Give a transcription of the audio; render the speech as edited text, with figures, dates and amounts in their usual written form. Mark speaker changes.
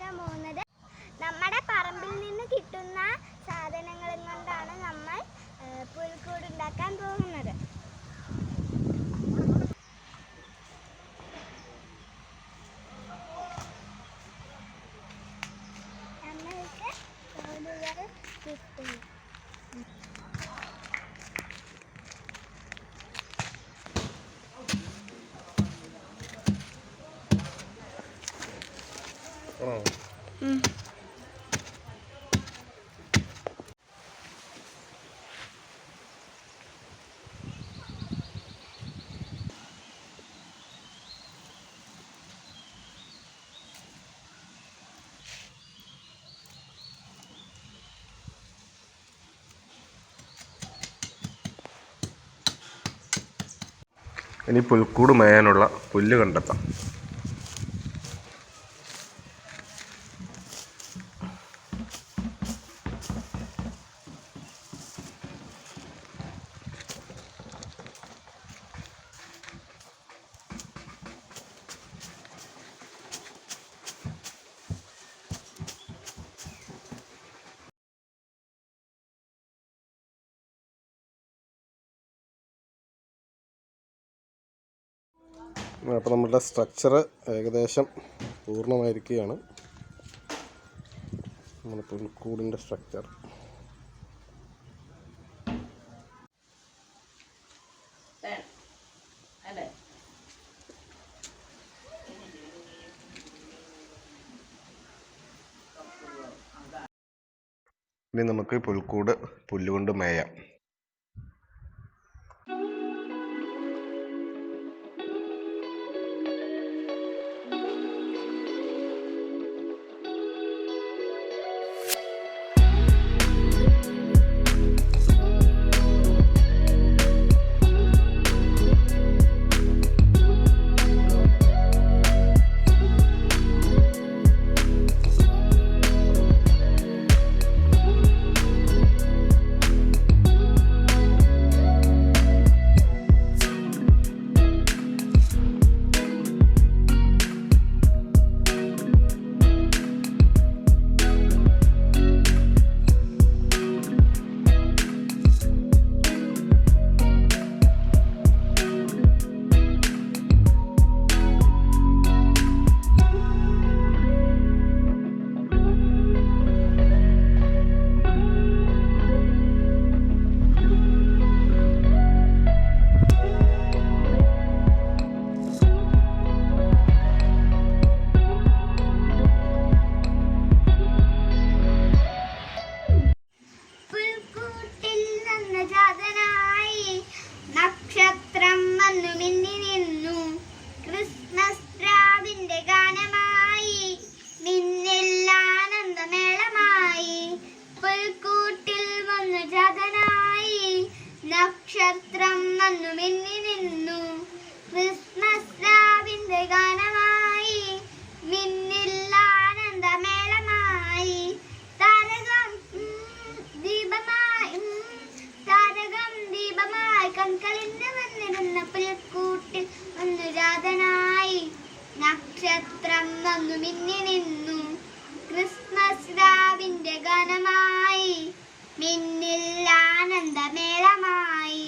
Speaker 1: കാണിക്കാൻ പോകുന്നത് നമ്മുടെ പറമ്പിൽ നിന്ന് കിട്ടുന്ന സാധനങ്ങളും കൊണ്ടാണ് നമ്മൾ പുൽക്കൂട് ഉണ്ടാക്കാൻ പോകുന്നത്. നമ്മൾക്ക് കോലുകൾ കിട്ടും.
Speaker 2: ഇനി പുൽക്കൂട് മേയാനുള്ള പുല്ല് കണ്ടെത്താം. അപ്പോൾ നമ്മുടെ സ്ട്രക്ചർ ഏകദേശം പൂർണ്ണമായിരിക്കുകയാണ്. നമ്മുടെ പുൽക്കൂടിൻ്റെ സ്ട്രക്ചർ ഇനി നമുക്ക് പുൽക്കൂട് പുല്ലുകൊണ്ട് മേയാം.
Speaker 1: നക്ഷത്രം വന്നു മിന്നി നിന്നു, ക്രിസ്മസ് രാവിന്റെ ഗാനമായി, മിന്നിൽ ആനന്ദമേളമായി. പുൽക്കൂട്ടിൽ വന്നു ജാതനായി, നക്ഷത്രം വന്നു മിന്നി നിന്നു, ക്രിസ്മസ് രാവിന്റെ ഗാനമായി, മിന്നിൽ ആനന്ദമേളമായി. താരകം ദീപമായി കൺകളിന്ന് വന്നിരുന്ന പുൽക്കൂട്ടിൽ വന്നു ജാതനായി, നക്ഷത്രം വന്നു മിന്നി നിന്നു, ക്രിസ്മസ് രാവിന്റെ ഗാനമായി, മിന്നിൽ ആനന്ദമേളമായി.